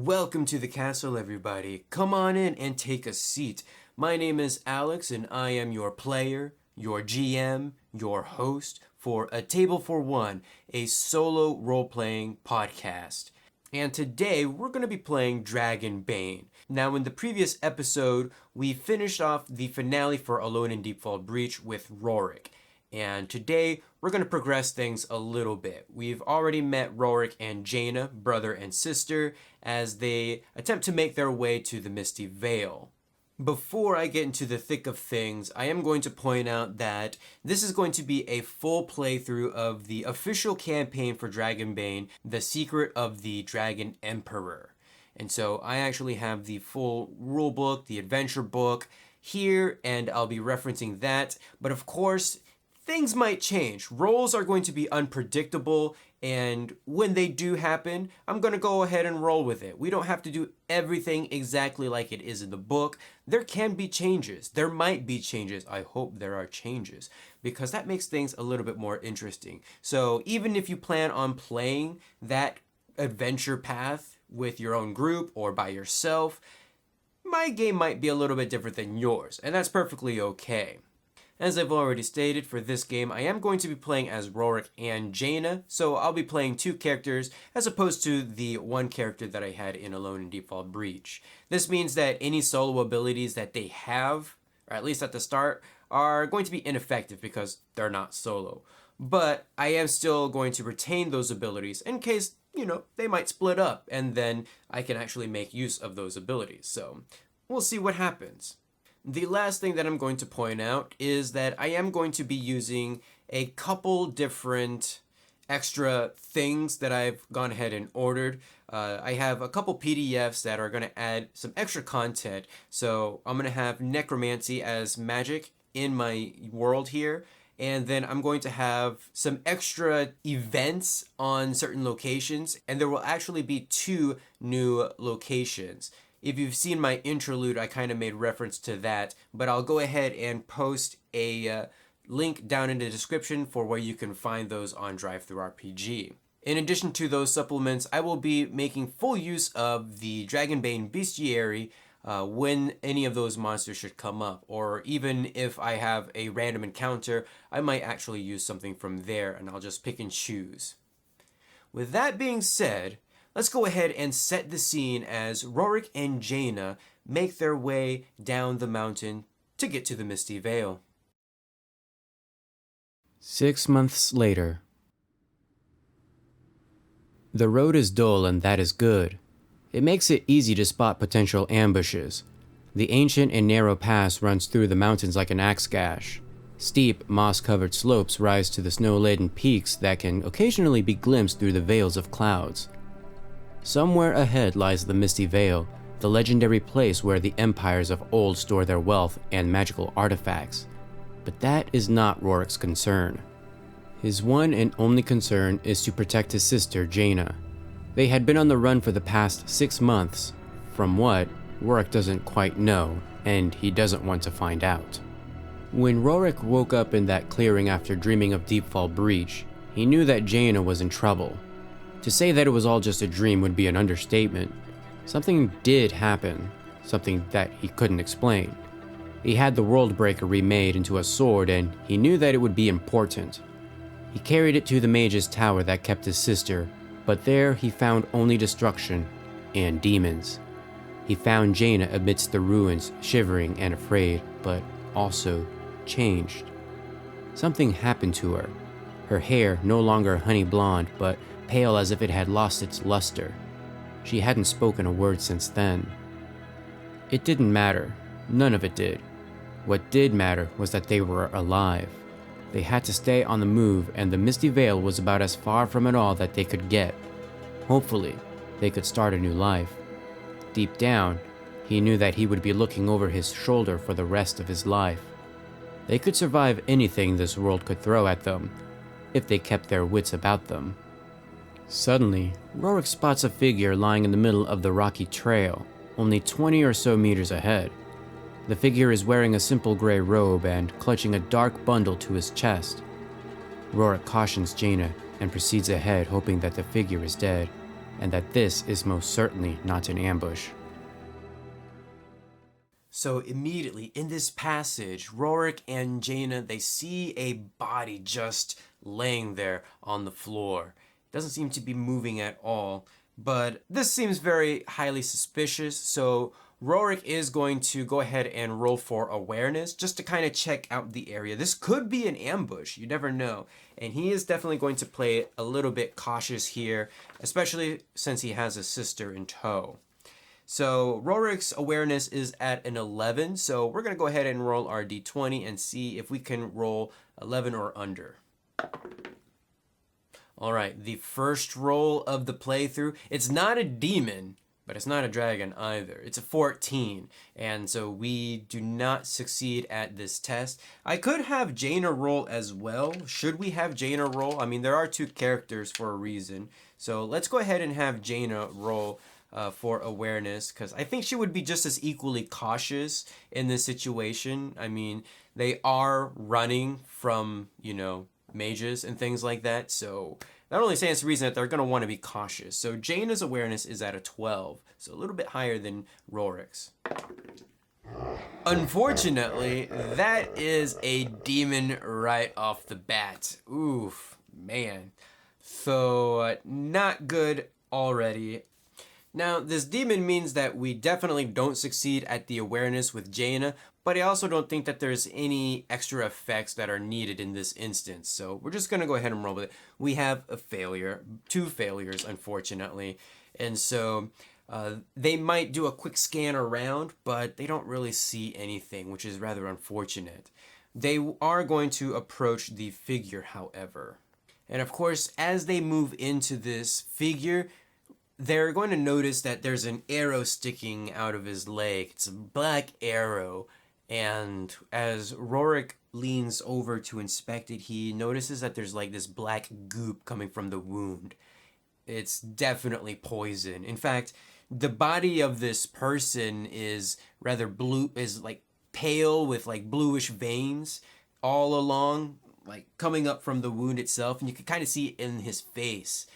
Welcome to the castle, everybody. Come on in and take a seat. My name is Alex, and I am your player, your GM, your host for A Table for One, a solo role-playing podcast. And today, we're going to be playing Dragonbane. Now, in the previous episode, we finished off the finale for Alone in Deepfall Breach with Rorik. And today, we're going to progress things a little bit. We've already met Rorik and Jaina, brother and sister, as they attempt to make their way to the Misty Vale. Before I get into the thick of things, I am going to point out that this is going to be a full playthrough of the official campaign for Dragonbane, The Secret of the Dragon Emperor. And so I actually have the full rulebook, the adventure book here, and I'll be referencing that. But of course, things might change. Roles are going to be unpredictable, and when they do happen, I'm going to go ahead and roll with it. We don't have to do everything exactly like it is in the book. There can be changes. There might be changes. I hope there are changes, because that makes things a little bit more interesting. So even if you plan on playing that adventure path with your own group or by yourself, my game might be a little bit different than yours, and that's perfectly okay. As I've already stated, for this game, I am going to be playing as Rorik and Jaina, so I'll be playing two characters as opposed to the one character that I had in Alone in Deepfall Breach. This means that any solo abilities that they have, or at least at the start, are going to be ineffective because they're not solo. But I am still going to retain those abilities in case, they might split up, and then I can actually make use of those abilities. So we'll see what happens. The last thing that I'm going to point out is that I am going to be using a couple different extra things that I've gone ahead and ordered. I have a couple PDFs that are going to add some extra content. So I'm going to have necromancy as magic in my world here. And then I'm going to have some extra events on certain locations. And there will actually be 2 new locations. If you've seen my interlude, I kind of made reference to that, but I'll go ahead and post a link down in the description for where you can find those on DriveThruRPG. In addition to those supplements, I will be making full use of the Dragonbane bestiary when any of those monsters should come up, or even if I have a random encounter, I might actually use something from there, and I'll just pick and choose. With that being said, let's go ahead and set the scene as Rorik and Jaina make their way down the mountain to get to the Misty Vale. 6 months later. The road is dull, and that is good. It makes it easy to spot potential ambushes. The ancient and narrow pass runs through the mountains like an axe gash. Steep, moss-covered slopes rise to the snow-laden peaks that can occasionally be glimpsed through the veils of clouds. Somewhere ahead lies the Misty Vale, the legendary place where the empires of old store their wealth and magical artifacts. But that is not Rorik's concern. His one and only concern is to protect his sister, Jaina. They had been on the run for the past 6 months. From what, Rorik doesn't quite know, and he doesn't want to find out. When Rorik woke up in that clearing after dreaming of Deepfall Breach, he knew that Jaina was in trouble. To say that it was all just a dream would be an understatement. Something did happen, something that he couldn't explain. He had the Worldbreaker remade into a sword, and he knew that it would be important. He carried it to the mage's tower that kept his sister, but there he found only destruction and demons. He found Jaina amidst the ruins, shivering and afraid, but also changed. Something happened to her. Her hair no longer honey blonde, but pale as if it had lost its luster. She hadn't spoken a word since then. It didn't matter. None of it did. What did matter was that they were alive. They had to stay on the move, and the Misty Vale was about as far from it all that they could get. Hopefully, they could start a new life. Deep down, he knew that he would be looking over his shoulder for the rest of his life. They could survive anything this world could throw at them, if they kept their wits about them. Suddenly, Rorik spots a figure lying in the middle of the rocky trail, only 20 or so meters ahead. The figure is wearing a simple gray robe and clutching a dark bundle to his chest. Rorik cautions Jaina and proceeds ahead, hoping that the figure is dead. and that this is most certainly not an ambush. So immediately in this passage, Rorik and Jaina, they see a body just laying there on the floor. It doesn't seem to be moving at all, but this seems very highly suspicious, so Rorik is going to go ahead and roll for awareness just to kind of check out the area. This could be an ambush, you never know. And he is definitely going to play a little bit cautious here, especially since he has a sister in tow. So Rorik's awareness is at an 11, so we're going to go ahead and roll our d20 and see if we can roll 11 or under. All right, the first roll of the playthrough, it's not a demon, but it's not a dragon either. It's a 14, and so we do not succeed at this test. I could have Jaina roll as well. Should we have Jaina roll? I mean, there are two characters for a reason, so let's go ahead and have Jaina roll for awareness, because I think she would be just as equally cautious in this situation. I mean, they are running from, mages and things like that, so that only stands to reason that they're going to want to be cautious. So Jaina's awareness is at a 12, so a little bit higher than Rorik's. Unfortunately, that is a demon right off the bat. Oof, man. So not good already. Now, this demon means that we definitely don't succeed at the awareness with Jaina, but I also don't think that there's any extra effects that are needed in this instance. So we're just going to go ahead and roll with it. We have a failure, 2 failures, unfortunately. And so they might do a quick scan around, but they don't really see anything, which is rather unfortunate. They are going to approach the figure, however. And of course, as they move into this figure, they're going to notice that there's an arrow sticking out of his leg. It's a black arrow. And as Rorik leans over to inspect it, he notices that there's like this black goop coming from the wound. It's definitely poison. In fact, the body of this person is rather blue, is like pale with like bluish veins all along, like coming up from the wound itself. And you can kind of see it in his face.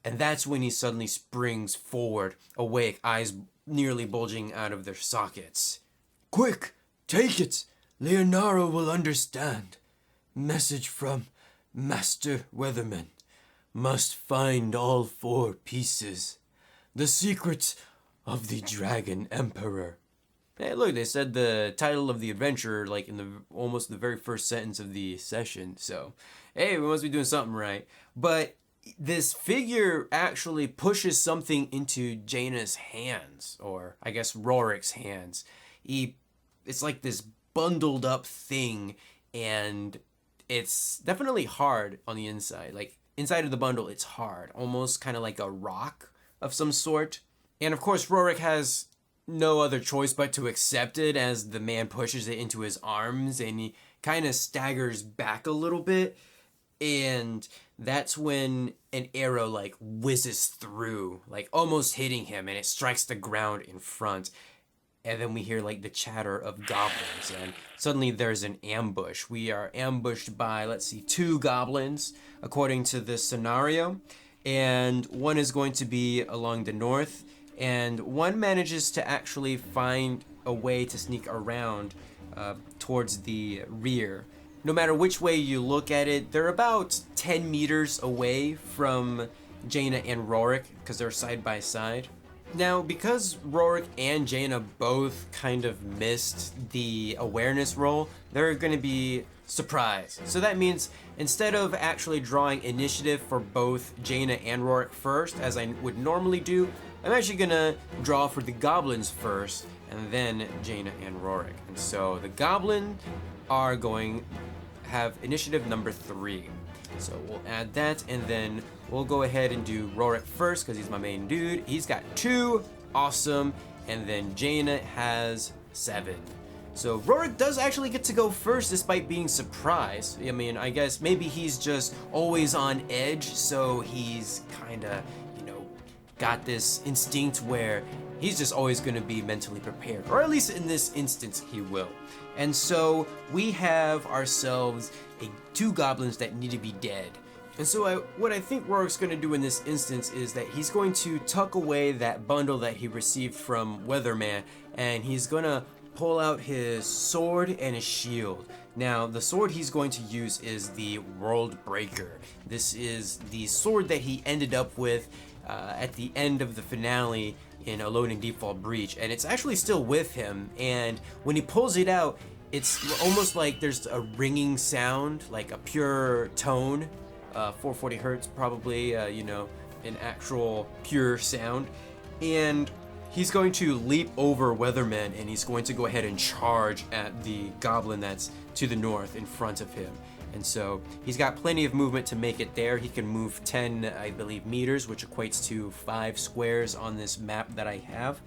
And that's when he suddenly springs forward, awake, eyes nearly bulging out of their sockets. "Quick, take it! Leonaro will understand. Message from Master Weatherman. Must find all 4 pieces. The secret of the Dragon Emperor." Hey, look, they said the title of the adventure like in almost the very first sentence of the session. So, hey, we must be doing something right. But this figure actually pushes something into Jaina's hands, or I guess Rorik's hands. It's like this bundled up thing, and it's definitely hard on the inside. Like inside of the bundle, it's hard, almost kind of like a rock of some sort. And of course, Rorik has no other choice but to accept it as the man pushes it into his arms, and he kind of staggers back a little bit. And that's when an arrow like whizzes through, like almost hitting him, and it strikes the ground in front. And then we hear like the chatter of goblins, and suddenly there's an ambush. We are ambushed by, let's see, 2 goblins according to this scenario. And one is going to be along the north, and one manages to actually find a way to sneak around towards the rear. No matter which way you look at it, they're about 10 meters away from Jaina and Rorik because they're side by side. Now, because Rorik and Jaina both kind of missed the awareness roll, they're going to be surprised. So that means instead of actually drawing initiative for both Jaina and Rorik first, as I would normally do, I'm actually going to draw for the goblins first, and then Jaina and Rorik. And so the goblin are going to have initiative number 3. So we'll add that, and then we'll go ahead and do Rorik first because he's my main dude. He's got 2, awesome, and then Jaina has 7. So Rorik does actually get to go first despite being surprised. I mean, I guess maybe he's just always on edge, so he's kind of, got this instinct where he's just always going to be mentally prepared, or at least in this instance he will. And so we have ourselves 2 goblins that need to be dead. And so what I think Rorik's going to do in this instance is that he's going to tuck away that bundle that he received from Weatherman, and he's going to pull out his sword and his shield. Now, the sword he's going to use is the World Breaker. This is the sword that he ended up with at the end of the finale in Alone in Deepfall Breach, and it's actually still with him, and when he pulls it out, it's almost like there's a ringing sound, like a pure tone, 440 hertz probably, you know, an actual pure sound, and he's going to leap over Weatherman, and he's going to go ahead and charge at the goblin that's to the north in front of him. And so he's got plenty of movement to make it there. He can move 10, I believe, meters, which equates to 5 squares on this map that I have.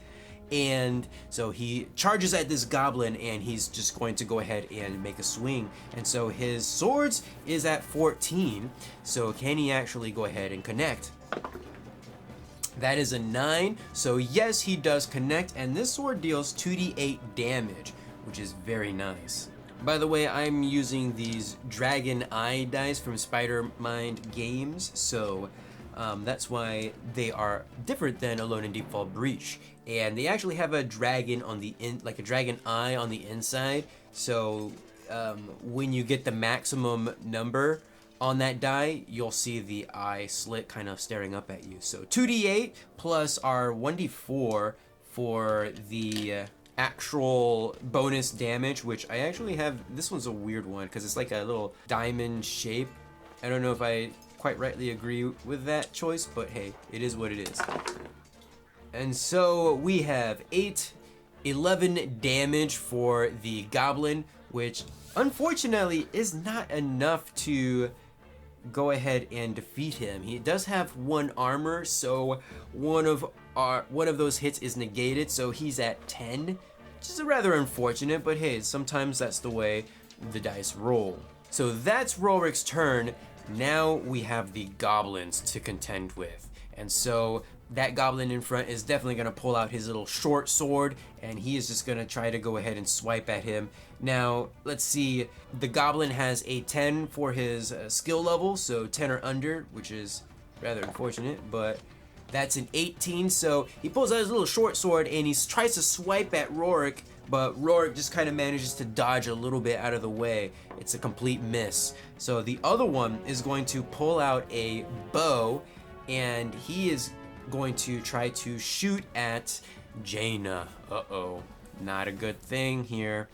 And so he charges at this goblin, and he's just going to go ahead and make a swing. And so his swords is at 14. So can he actually go ahead and connect? That is a 9. So yes, he does connect, and this sword deals 2d8 damage, which is very nice. By the way, I'm using these Dragon Eye dice from Spider-Mind Games, so that's why they are different than Alone in Deepfall Breach. And they actually have a dragon on the like a dragon eye on the inside. So when you get the maximum number on that die, you'll see the eye slit kind of staring up at you. So 2d8 plus our 1d4 for the actual bonus damage, which I actually have. This one's a weird one because it's like a little diamond shape. I don't know if I quite rightly agree with that choice, but hey, it is what it is. And so we have 11 damage for the goblin, which unfortunately is not enough to go ahead and defeat him. He does have 1 armor, so one of those hits is negated, so he's at 10, which is rather unfortunate, but hey, sometimes that's the way the dice roll. So that's Rorik's turn. Now we have the goblins to contend with, and so that goblin in front is definitely going to pull out his little short sword, and he is just going to try to go ahead and swipe at him. Now, let's see, the goblin has a 10 for his skill level, so 10 or under, which is rather unfortunate, but that's an 18, so he pulls out his little short sword, and he tries to swipe at Rorik, but Rorik just kind of manages to dodge a little bit out of the way. It's a complete miss. So the other one is going to pull out a bow, and he is going to try to shoot at Jaina. Uh-oh, not a good thing here.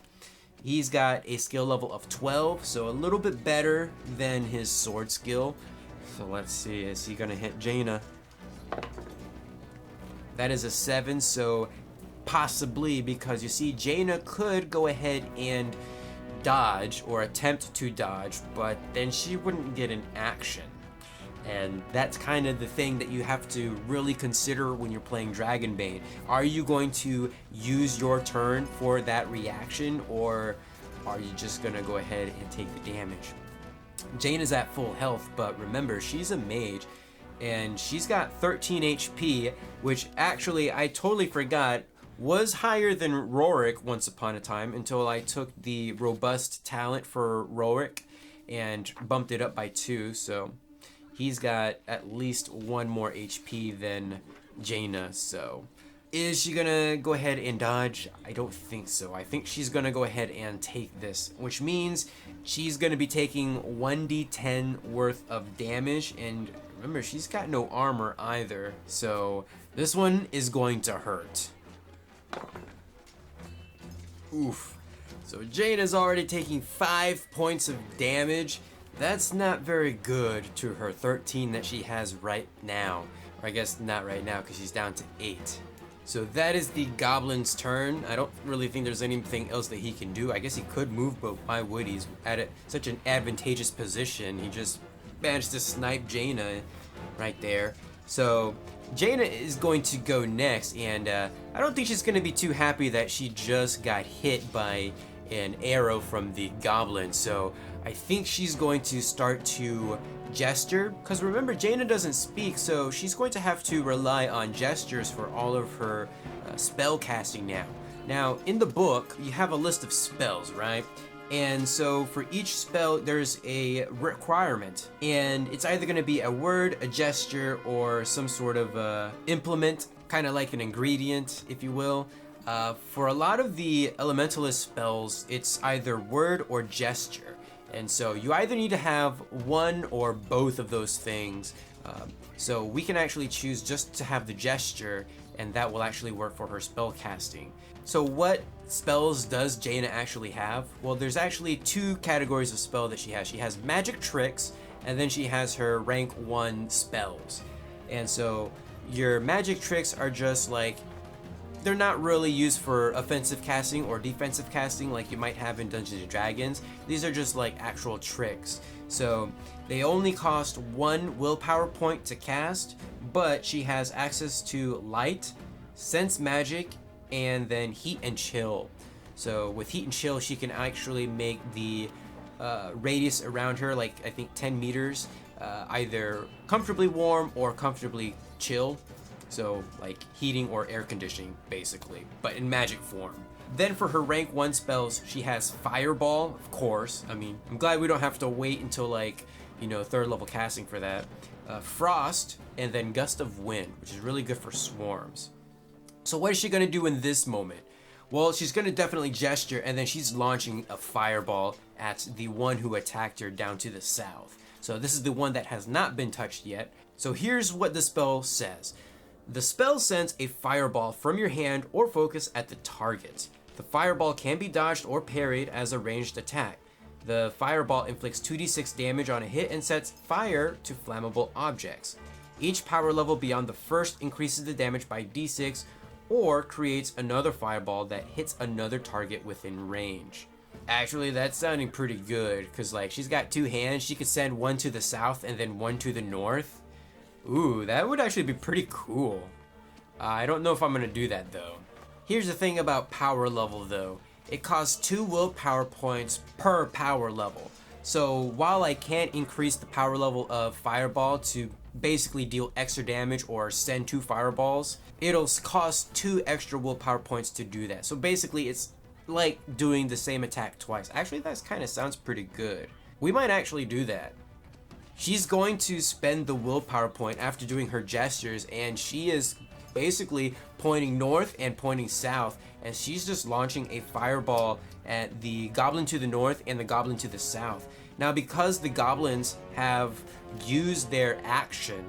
He's got a skill level of 12, so a little bit better than his sword skill. So let's see, is he gonna hit Jaina? That is a 7, so possibly, because you see, Jaina could go ahead and dodge or attempt to dodge, but then she wouldn't get an action. And that's kind of the thing that you have to really consider when you're playing Dragonbane. Are you going to use your turn for that reaction, or are you just gonna go ahead and take the damage? Jaina's at full health, but remember, she's a mage, and she's got 13 HP, which actually I totally forgot was higher than Rorik once upon a time, until I took the robust talent for Rorik and bumped it up by 2, so he's got at least 1 more HP than Jaina. So is she gonna go ahead and dodge? I don't think so. I think she's gonna go ahead and take this, which means she's gonna be taking 1d10 worth of damage, and remember, she's got no armor either, so this one is going to hurt. Oof. So Jaina's already taking 5 points of damage. That's not very good to her 13 that she has right now. Or I guess not right now, because she's down to 8. So that is the goblin's turn. I don't really think there's anything else that he can do. I guess he could move, but why would he? He's at such an advantageous position. He just managed to snipe Jaina right there. So Jaina is going to go next, and I don't think she's going to be too happy that she just got hit by an arrow from the goblin. So I think she's going to start to gesture, because remember, Jaina doesn't speak, so she's going to have to rely on gestures for all of her spell casting now. Now, in the book, you have a list of spells, right? And so for each spell, there's a requirement, and it's either going to be a word, a gesture, or some sort of implement, kind of like an ingredient, if you will. For a lot of the elementalist spells, it's either word or gesture. And so you either need to have one or both of those things. So we can actually choose just to have the gesture, and that will actually work for her spell casting. So what spells does Jaina actually have? Well, there's actually two categories of spell that she has. She has magic tricks, and then she has her rank 1 spells. And so your magic tricks are just like, they're not really used for offensive casting or defensive casting like you might have in Dungeons and Dragons. These are just like actual tricks. So they only cost 1 willpower point to cast, but she has access to light, sense magic, and then heat and chill. So with heat and chill, she can actually make the radius around her, like I think 10 meters, either comfortably warm or comfortably chill. So like heating or air conditioning basically, but in magic form. Then for her rank 1 spells, she has Fireball, of course. I mean, I'm glad we don't have to wait until like, 3rd level casting for that. Frost, and then Gust of Wind, which is really good for swarms. So what is she gonna do in this moment? Well, she's gonna definitely gesture, and then she's launching a fireball at the one who attacked her down to the south. So this is the one that has not been touched yet. So here's what the spell says. The spell sends a fireball from your hand or focus at the target. The fireball can be dodged or parried as a ranged attack. The fireball inflicts 2d6 damage on a hit and sets fire to flammable objects. Each power level beyond the first increases the damage by d6 or creates another fireball that hits another target within range. Actually, that's sounding pretty good, because like she's got 2 hands. She could send one to the south and then one to the north. Ooh, that would actually be pretty cool. I don't know if I'm gonna do that though. Here's the thing about power level though. It costs 2 willpower points per power level. So while I can't increase the power level of Fireball to basically deal extra damage or send 2 fireballs, it'll cost 2 extra willpower points to do that. So basically it's like doing the same attack twice. Actually, that kind of sounds pretty good. We might actually do that. She's going to spend the willpower point after doing her gestures, and she is basically pointing north and pointing south, and she's just launching a fireball at the goblin to the north and the goblin to the south. Now, because the goblins have used their action,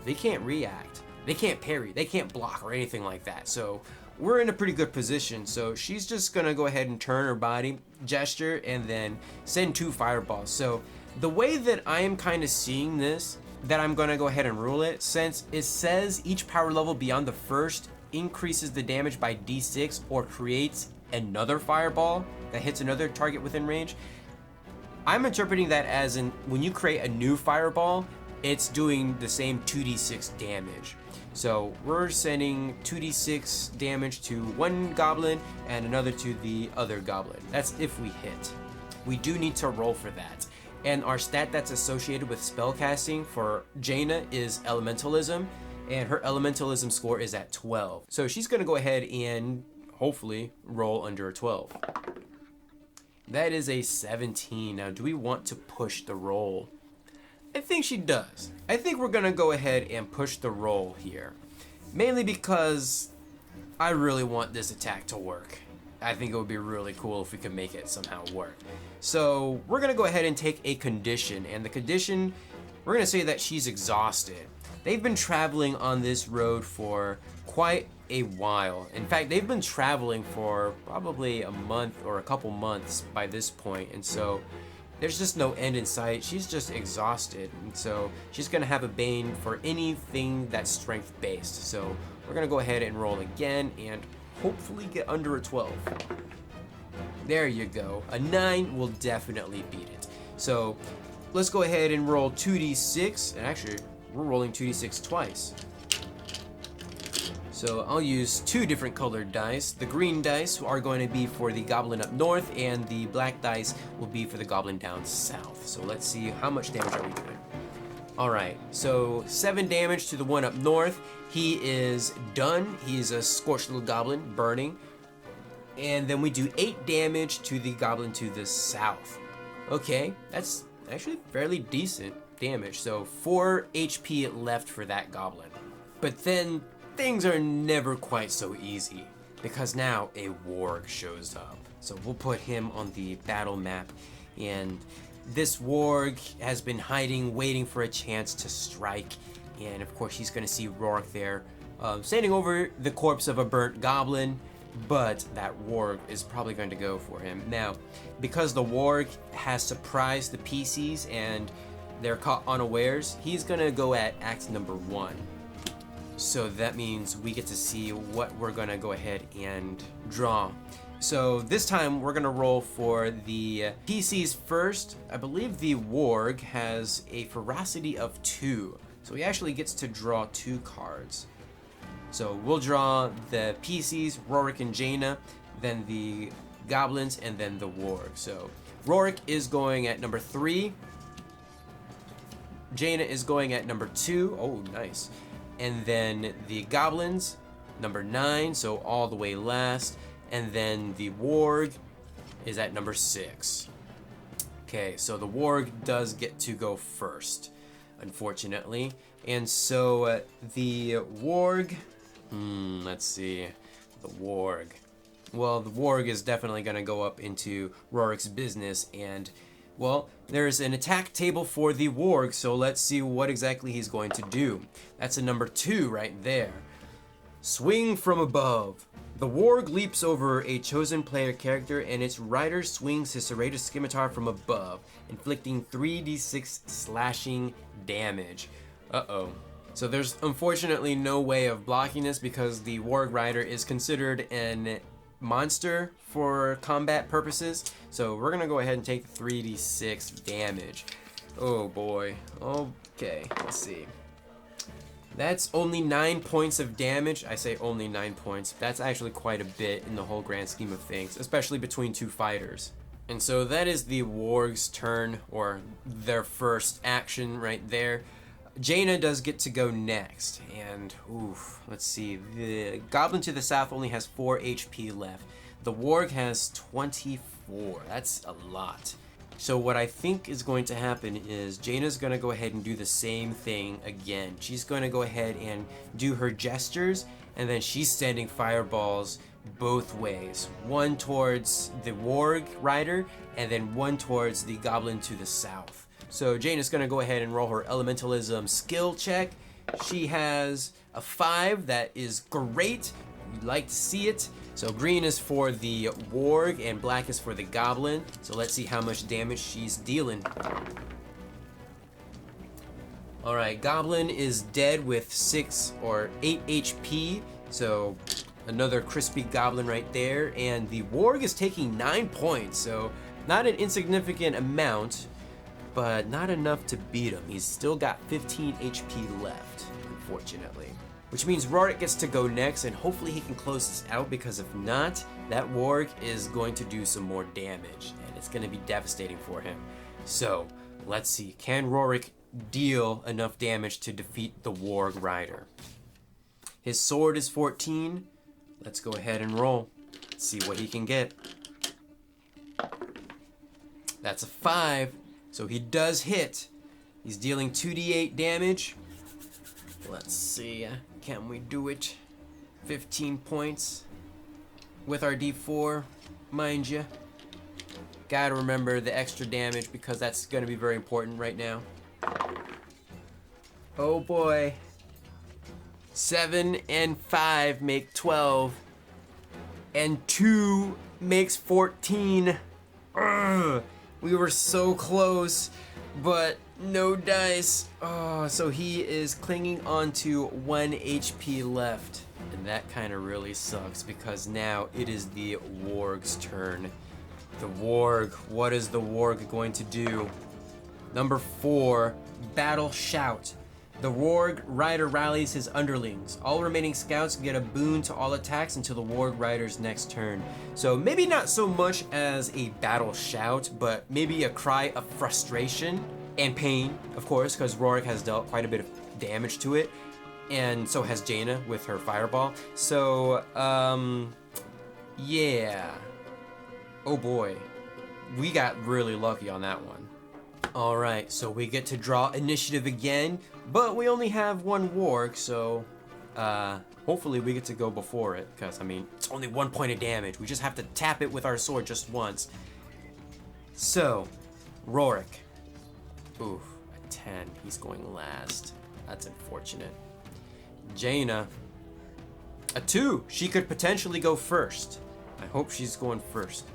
they can't react, they can't parry, they can't block or anything like that. So we're in a pretty good position. So she's just gonna go ahead and turn her body, gesture, and then send 2 fireballs. So the way that I am kind of seeing this, that I'm gonna go ahead and rule it, since it says each power level beyond the first increases the damage by d6 or creates another fireball that hits another target within range, I'm interpreting that as in when you create a new fireball, it's doing the same 2d6 damage. So we're sending 2d6 damage to one goblin and another to the other goblin. That's if we hit. We do need to roll for that. And our stat that's associated with spellcasting for Jaina is Elementalism, and her Elementalism score is at 12. So she's gonna go ahead and hopefully roll under a 12. That is a 17. Now, do we want to push the roll? I think she does. I think we're gonna go ahead and push the roll here. Mainly because I really want this attack to work. I think it would be really cool if we could make it somehow work. So we're gonna go ahead and take a condition, and the condition, we're gonna say that she's exhausted. They've been traveling on this road for quite a while. In fact, they've been traveling for probably a month or a couple months by this point, and so there's just no end in sight. She's just exhausted, and so she's gonna have a bane for anything that's strength based. So we're gonna go ahead and roll again and hopefully get under a 12. There you go. A 9 will definitely beat it. So let's go ahead and roll 2d6, and actually we're rolling 2d6 twice. So I'll use 2 different colored dice. The green dice are going to be for the goblin up north, and the black dice will be for the goblin down south. So let's see, how much damage are we doing? Alright, so 7 damage to the one up north. He is done. He's a scorched little goblin, burning. And then we do 8 damage to the goblin to the south. Okay, that's actually fairly decent damage. So 4 HP left for that goblin. But then things are never quite so easy, because now a warg shows up. So we'll put him on the battle map, and this warg has been hiding, waiting for a chance to strike. And of course he's gonna see Rorik there, standing over the corpse of a burnt goblin, but that warg is probably going to go for him. Now, because the warg has surprised the PCs and they're caught unawares, he's gonna go at axe number 1. So that means we get to see what we're gonna go ahead and draw. So this time we're gonna roll for the PCs first. I believe the warg has a ferocity of 2, so he actually gets to draw 2 cards. So we'll draw the PCs, Rorik and Jaina, then the goblins, and then the warg. So Rorik is going at number 3. Jaina is going at number 2. Oh, nice. And then the goblins, number 9, so all the way last. And then the warg is at number 6. Okay, so the warg does get to go first, unfortunately. And so the warg, let's see, the warg. Well, the warg is definitely going to go up into Rorik's business, and well, there's an attack table for the warg, so let's see what exactly he's going to do. That's a number 2 right there. Swing from above. The warg leaps over a chosen player character, and its rider swings his serrated scimitar from above, inflicting 3d6 slashing damage. Uh-oh. So there's unfortunately no way of blocking this because the warg rider is considered an monster for combat purposes. So we're gonna go ahead and take the 3d6 damage. Oh boy. Okay, let's see. That's only 9 points of damage. I say only 9 points. That's actually quite a bit in the whole grand scheme of things, especially between 2 fighters. And so that is the warg's turn, or their first action right there. Jaina does get to go next, and oof, let's see. The goblin to the south only has 4 HP left. The warg has 24. That's a lot. So what I think is going to happen is Jaina's going to go ahead and do the same thing again. She's going to go ahead and do her gestures, and then she's sending fireballs both ways. One towards the warg rider, and then one towards the goblin to the south. So Jaina's going to go ahead and roll her elementalism skill check. She has a 5. That is great. You'd like to see it. So green is for the warg and black is for the goblin. So let's see how much damage she's dealing. Alright, goblin is dead with 6 or 8 HP. So another crispy goblin right there. And the warg is taking 9 points. So not an insignificant amount, but not enough to beat him. He's still got 15 HP left, unfortunately. Which means Rorik gets to go next, and hopefully he can close this out, because if not, that warg is going to do some more damage, and it's going to be devastating for him. So, let's see. Can Rorik deal enough damage to defeat the warg rider? His sword is 14. Let's go ahead and roll. Let's see what he can get. That's a 5. So he does hit. He's dealing 2d8 damage. Let's see, can we do it? 15 points with our d4, mind you. Gotta remember the extra damage because that's gonna be very important right now. Oh boy. 7 and 5 make 12. And 2 makes 14. Ugh. We were so close, but no dice. Oh, so he is clinging on to 1 HP left. And that kind of really sucks because now it is the warg's turn. The warg, what is the warg going to do? Number 4, Battle Shout. The warg rider rallies his underlings. All remaining scouts get a boon to all attacks until the warg rider's next turn. So maybe not so much as a battle shout, but maybe a cry of frustration and pain, of course, because Rorik has dealt quite a bit of damage to it, and so has Jaina with her fireball. So Yeah. Oh boy. We got really lucky on that one. Alright, so we get to draw initiative again, but we only have one warg, so hopefully we get to go before it, because I mean, it's only 1 point of damage. We just have to tap it with our sword just once. So, Rorik. Oof, a 10. He's going last. That's unfortunate. Jaina. A 2. She could potentially go first. I hope she's going first.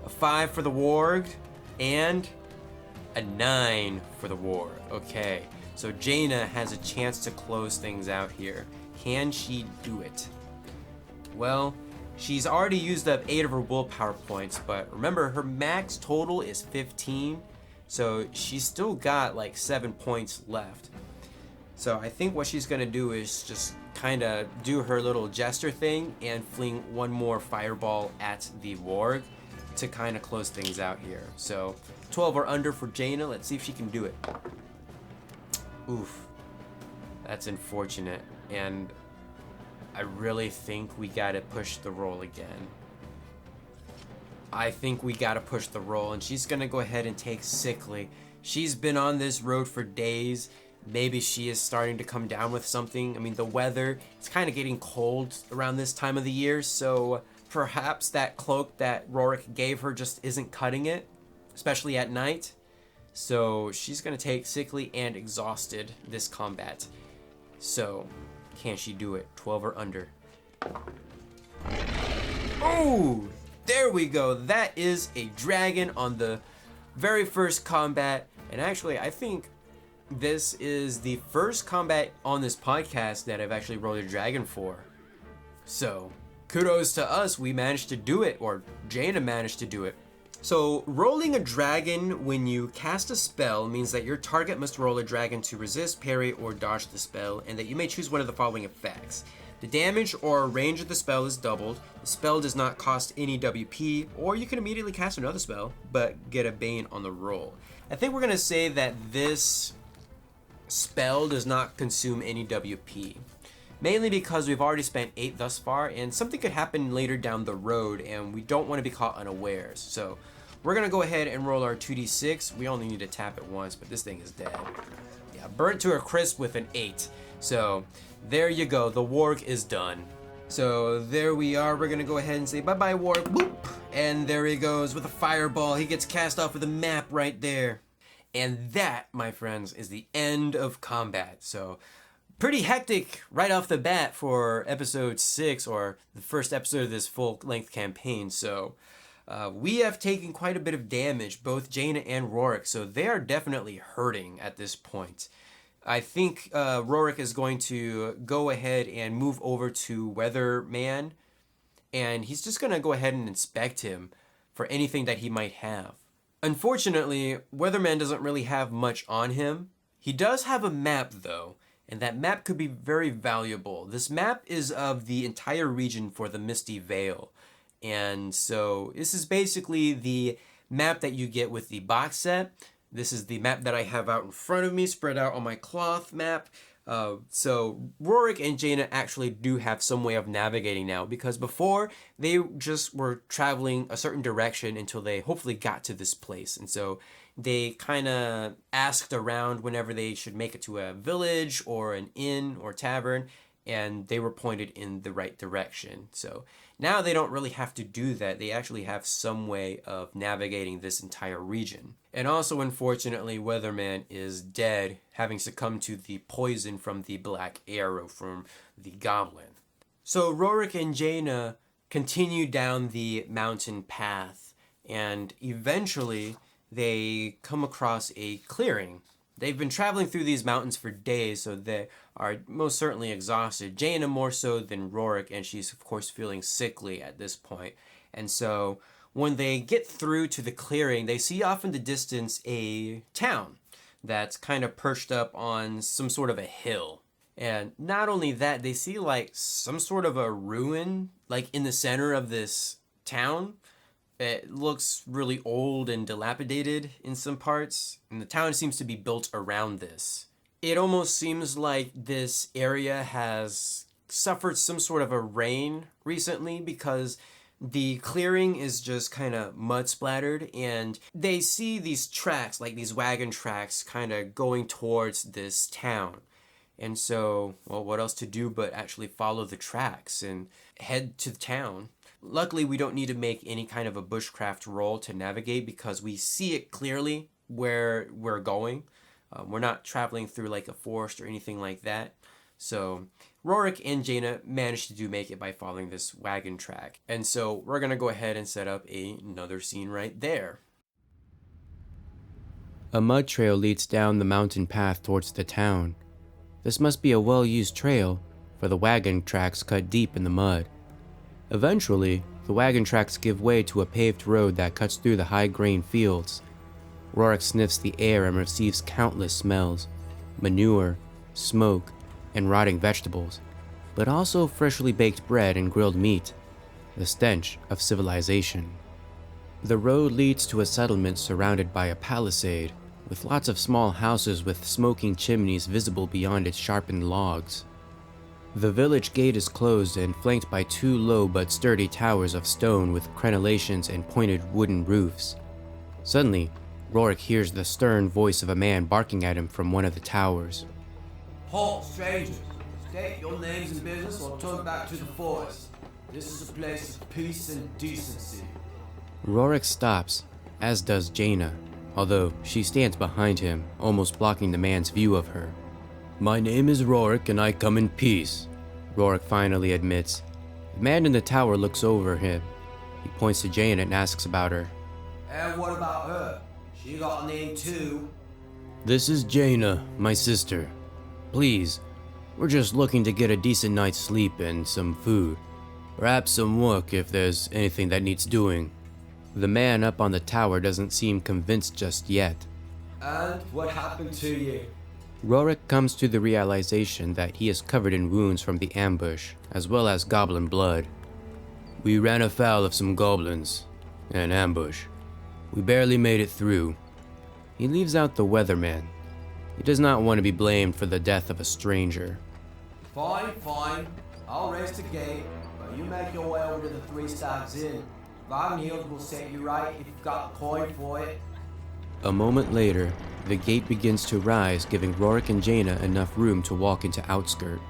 A 5 for the warg, and a 9 for the warg. Okay, so Jaina has a chance to close things out here. Can she do it? Well, she's already used up 8 of her willpower points, but remember, her max total is 15, so she's still got like 7 points left. So I think what she's gonna do is just kind of do her little jester thing and fling one more fireball at the warg to kind of close things out here. So 12 or under for Jaina. Let's see if she can do it. Oof. That's unfortunate. And I really think we gotta push the roll again. I think we gotta push the roll, and she's gonna go ahead and take sickly. She's been on this road for days. Maybe she is starting to come down with something. I mean, the weather, it's kind of getting cold around this time of the year, so perhaps that cloak that Rorik gave her just isn't cutting it, especially at night. So she's gonna take sickly and exhausted this combat. So, can she do it? 12 or under. Oh, there we go. That is a dragon on the very first combat. And actually, I think this is the first combat on this podcast that I've actually rolled a dragon for. So, kudos to us, we managed to do it, or Jaina managed to do it. So, rolling a dragon when you cast a spell means that your target must roll a dragon to resist, parry, or dodge the spell, and that you may choose one of the following effects. The damage or range of the spell is doubled, the spell does not cost any WP, or you can immediately cast another spell, but get a Bane on the roll. I think we're going to say that this spell does not consume any WP. Mainly because we've already spent 8 thus far, and something could happen later down the road, and we don't want to be caught unawares. So we're going to go ahead and roll our 2d6. We only need to tap it once, but this thing is dead. Yeah, burnt to a crisp with an 8. So there you go. The warg is done. So there we are. We're going to go ahead and say bye-bye, warg. Boop. And there he goes with a fireball. He gets cast off of the map right there. And that, my friends, is the end of combat. So pretty hectic right off the bat for episode 6, or the first episode of this full-length campaign. So we have taken quite a bit of damage, both Jaina and Rorik, so they are definitely hurting at this point. I think Rorik is going to go ahead and move over to Weatherman, and he's just going to go ahead and inspect him for anything that he might have. Unfortunately, Weatherman doesn't really have much on him. He does have a map, though, and that map could be very valuable. This map is of the entire region for the Misty Vale. And so this is basically the map that you get with the box set. This is the map that I have out in front of me, spread out on my cloth map. So Rorik and Jaina actually do have some way of navigating now, because before they just were traveling a certain direction until they hopefully got to this place. And so they kind of asked around whenever they should make it to a village or an inn or tavern, and they were pointed in the right direction. So now they don't really have to do that. They actually have some way of navigating this entire region. And also, unfortunately, Weatherman is dead, having succumbed to the poison from the black arrow from the goblin. So Rorik and Jaina continue down the mountain path, and eventually they come across a clearing. They've been traveling through these mountains for days, so they are most certainly exhausted. Jaina more so than Rorik, and she's of course feeling sickly at this point. And so when they get through to the clearing, they see off in the distance a town that's kind of perched up on some sort of a hill. And not only that, they see like some sort of a ruin like in the center of this town. It looks really old and dilapidated in some parts, and the town seems to be built around this. It almost seems like this area has suffered some sort of a rain recently, because The clearing is just kind of mud splattered, and they see these tracks, like these wagon tracks, kind of going towards this town. And so, well, what else to do but actually follow the tracks and head to the town. Luckily, we don't need to make any kind of a bushcraft roll to navigate because we see it clearly where we're going. We're not traveling through like a forest or anything like that. So Rorik and Jaina managed to make it by following this wagon track. And so we're going to go ahead and set up another scene right there. A mud trail leads down the mountain path towards the town. This must be a well-used trail, for the wagon tracks cut deep in the mud. Eventually, the wagon tracks give way to a paved road that cuts through the high-grain fields. Rorik sniffs the air and receives countless smells: manure, smoke, and rotting vegetables, but also freshly baked bread and grilled meat, the stench of civilization. The road leads to a settlement surrounded by a palisade, with lots of small houses with smoking chimneys visible beyond its sharpened logs. The village gate is closed and flanked by two low but sturdy towers of stone with crenellations and pointed wooden roofs. Suddenly, Rorik hears the stern voice of a man barking at him from one of the towers. Halt, strangers! State your names and business or turn back to the forest. This is a place of peace and decency. Rorik stops, as does Jaina, although she stands behind him, almost blocking the man's view of her. "My name is Rorik and I come in peace," Rorik finally admits. The man in the tower looks over him. He points to Jaina and asks about her. And what about her? She got a name too? "This is Jaina, my sister. Please, we're just looking to get a decent night's sleep and some food. Perhaps some work if there's anything that needs doing." The man up on the tower doesn't seem convinced just yet. And what happened to you? Rorik comes to the realization that he is covered in wounds from the ambush, as well as goblin blood. "We ran afoul of some goblins. An ambush. We barely made it through." He leaves out the weatherman. He does not want to be blamed for the death of a stranger. Fine. I'll raise the gate, but you make your way over to the Three Stags Inn. Ragnhild will set you right if you've got a coin for it. A moment later, the gate begins to rise, giving Rorik and Jaina enough room to walk into Outskirt.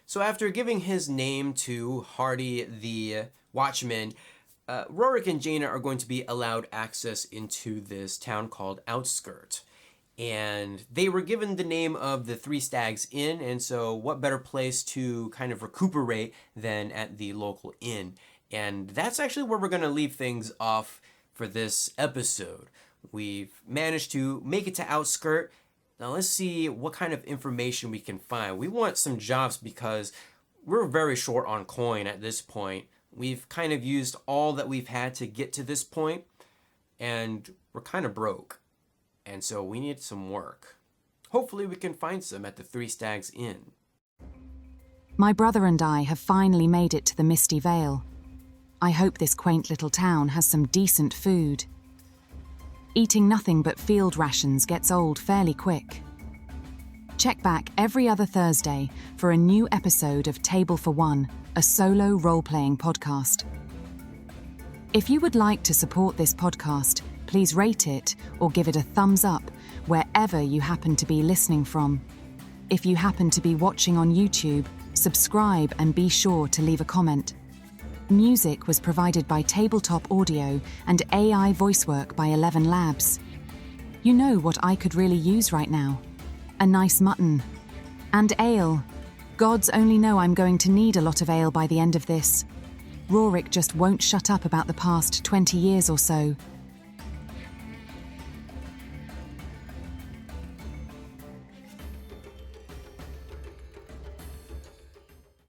So after giving his name to Hardy the Watchman, Rorik and Jaina are going to be allowed access into this town called Outskirt. And they were given the name of the Three Stags Inn, and so what better place to kind of recuperate than at the local inn. And that's actually where we're going to leave things off for this episode. We've managed to make it to Outskirt. Now let's see what kind of information we can find. We want some jobs because we're very short on coin at this point. We've kind of used all that we've had to get to this point, and we're kind of broke. And so we need some work. Hopefully we can find some at the Three Stags Inn. My brother and I have finally made it to the Misty Vale. I hope this quaint little town has some decent food. Eating nothing but field rations gets old fairly quick. Check back every other Thursday for a new episode of Table for One, a solo role-playing podcast. If you would like to support this podcast, please rate it or give it a thumbs up wherever you happen to be listening from. If you happen to be watching on YouTube, subscribe and be sure to leave a comment. Music was provided by Tabletop Audio and AI voice work by 11 Labs. You know what I could really use right now? A nice mutton. And ale. Gods only know I'm going to need a lot of ale by the end of this. Rorik just won't shut up about the past 20 years or so.